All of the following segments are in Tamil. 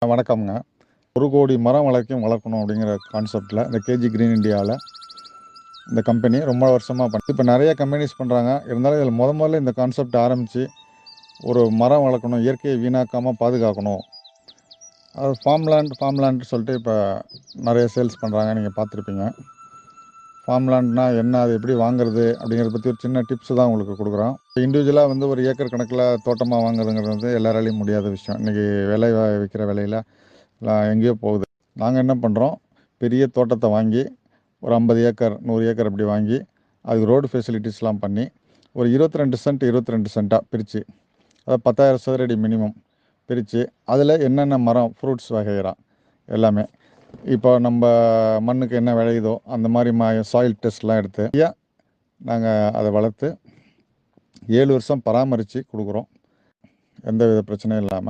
வணக்கம்ங்க. 1,00,00,000 மரம் வளர்க்கணும் அப்படிங்கிற கான்செப்ட்ல இந்த கேஜி கிரீன் இந்தியால இந்த கம்பெனி ரொம்ப வருஷமா இப்ப நெறைய கம்பெனிஸ் பண்றாங்க. இருந்தாலும் இதில முதல்ல இந்த கான்செப்ட் ஆரம்பிச்சு, ஒரு மரம் வளர்க்கணும், இயற்கையை வீணாக்காம பாதுகாக்கணும். அது ஃபார்ம்லேண்ட் சொல்லிட்டு இப்ப நெறைய சேல்ஸ் பண்றாங்க. நீங்க பார்த்துருப்பீங்க. ஃபார்ம்லேண்ட்னா என்ன? அது எப்படி வாங்குறது? அப்படிங்கிறத பத்தி ஒரு சின்ன டிப்ஸ் தான் உங்களுக்கு குடுக்குறோம். இண்டிவிஜுவலா ஒரு ஏக்கர் கணக்குல தோட்டமா வாங்குறதுங்கிறது எல்லாராலயும் முடியாத விஷயம். இன்னைக்கு விக்கிற விலையில எங்கேயோ போகுது. நாங்க என்ன பண்றோம், பெரிய தோட்டத்த வாங்கி ஒரு 50 ஏக்கர், 100 ஏக்கர் அப்படி வாங்கி, அதுக்கு ரோடு ஃபெசிலிட்டீஸ்லாம் பண்ணி, ஒரு 22 சென்ட் 22 சென்ட்டா பிரிச்சு, அதாவது 10,000 சதுர அடி மினிமம் பிரிச்சு, அதில என்னென்ன மரம், ஃப்ரூட்ஸ் வகையறா எல்லாமே. இப்போ நம்ப மண்ணுக்கு என்ன விளையுதோ, அந்த மாரி சாயில் டெஸ்ட்லாம் எடுத்து, நாங்க அத வளர்த்து 7 வருஷம் பராமரிச்சு குடுக்குறோம். எந்தவித பிரச்சனையும் இல்லாம.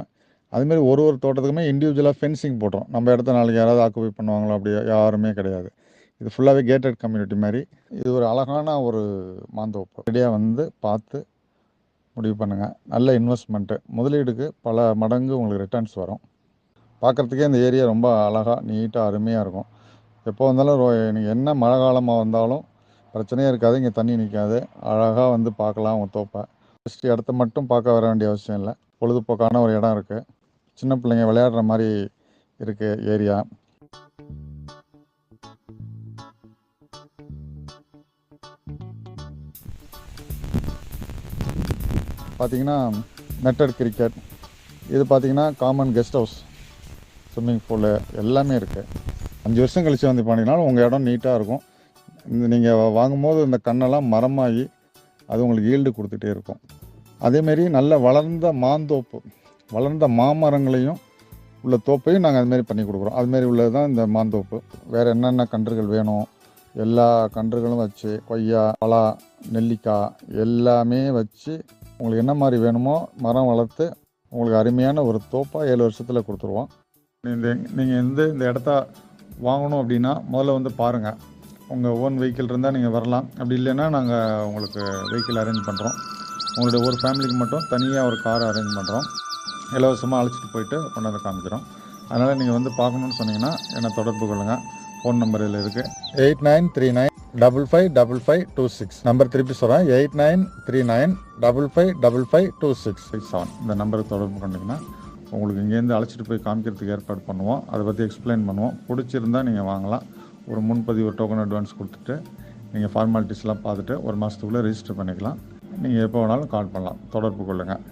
அதுமாரி ஒரு தோட்டத்துக்குமே இண்டிவிஜுவலா ஃபென்சிங் போடுறோம். நம்ம இடத்த நாளைக்கு யாராவது ஆக்குபை பண்ணுவாங்களோ அப்படி யாருமே கிடையாது. இது ஃபுல்லாவே கேட்டட் கம்யூனிட்டி மாரி. இது ஒரு அழகான ஒரு மாந்தோப்பு. ரெடியா பார்த்து முடிவு பண்ணுங்க. நல்ல இன்வெஸ்ட்மென்ட். முதலீடுக்கு பல மடங்கு உங்களுக்கு ரிட்டர்ன்ஸ் வரும். பார்க்கறதுக்கே இந்த ஏரியா ரொம்ப அழகா, நீட்டா, அருமையா இருக்கும். எப்போ வந்தாலும் நீங்க என்ன மழை காலமா வந்தாலும் பிரச்சனையே இருக்காது. இங்க தண்ணி நிக்காது. அழகா பார்க்கலாம் உங்க தோப்ப. ஜஸ்ட் இடத்த மட்டும் பார்க்க வர வேண்டிய அவசியம் இல்ல. பொழுதுபோக்கான ஒரு இடம் இருக்கு. சின்ன பிள்ளைங்க விளையாடுற மாரி இருக்கு ஏரியா. பார்த்தீங்கன்னா, நெட்டட் கிரிக்கெட். இது பார்த்தீங்கன்னா, common guest house, swimming pool எல்லாமே இருக்கு. 5 வருஷம் கழிச்சு போனீங்கனாலும் உங்க இடம் நீட்டா இருக்கும். நீங்க வாங்கும்போது இந்த கண்ணெல்லாம் மரமாகி அது உங்களுக்கு ஈல்டு குடுத்துட்டே இருக்கும். அதேமாரி நல்ல வளர்ந்த மாந்தோப்பு, வளர்ந்த மாமரங்களையும் உள்ள தோப்பையும் நாங்க அதுமாரி பண்ணி குடுக்குறோம். அதுமாரி உள்ளது தான் இந்த மாந்தோப்பு. வேற என்னென்ன கன்றுகள் வேணும், எல்லா கன்றுகளும் வச்சு, கொய்யா, பலா, நெல்லிக்காய் எல்லாமே வச்சு, உங்களுக்கு என்ன மாரி வேணுமோ மரம் வளர்த்து, உங்களுக்கு அருமையான ஒரு தோப்பா 7 வருஷத்துல குடுத்துருவோம். நீங்க இந்த இடத்த வாங்கணும் அப்படின்னா, முதல்ல பாருங்க. உங்க ஓன் வெஹிக்கிள் இருந்தா நீங்க வரலாம். அப்படி இல்லைன்னா நாங்க உங்களுக்கு வெஹிக்கிள் அரேஞ்ச் பண்றோம். உங்களுடைய ஒரு ஃபேமிலிக்கு மட்டும் தனியா ஒரு கார் அரேஞ்ச் பண்றோம். இலவசமா அழைச்சிட்டு போயிட்டு கொண்டாந்து காமிக்கிறோம். அதனால நீங்க பார்க்கணும்னு சொன்னீங்கன்னா என்னை தொடர்பு கொள்ளுங்க. ஃபோன் நம்பர் இதில் இருக்கு. 8939555526. நம்பர் திருப்பி சொல்றேன். 8939555526. இந்த நம்பருக்கு தொடர்பு கொண்டீங்கன்னா உங்களுக்கு இங்கேருந்து அழைச்சிட்டு போய் காமிக்கிறதுக்கு ஏற்பாடு பண்ணுவோம். அதை பற்றி எக்ஸ்பிளைன் பண்ணுவோம். பிடிச்சிருந்தா நீங்கள் வாங்கலாம். ஒரு முன்பதிவு டோக்கன் அட்வான்ஸ் கொடுத்துட்டு நீங்கள் ஃபார்மாலிட்டிஸ்லாம் பார்த்துட்டு ஒரு மாதத்துக்குள்ளே ரெஜிஸ்டர் பண்ணிக்கலாம். நீங்கள் எப்போ வேணாலும் கால் பண்ணலாம். தொடர்பு கொள்ளுங்கள்.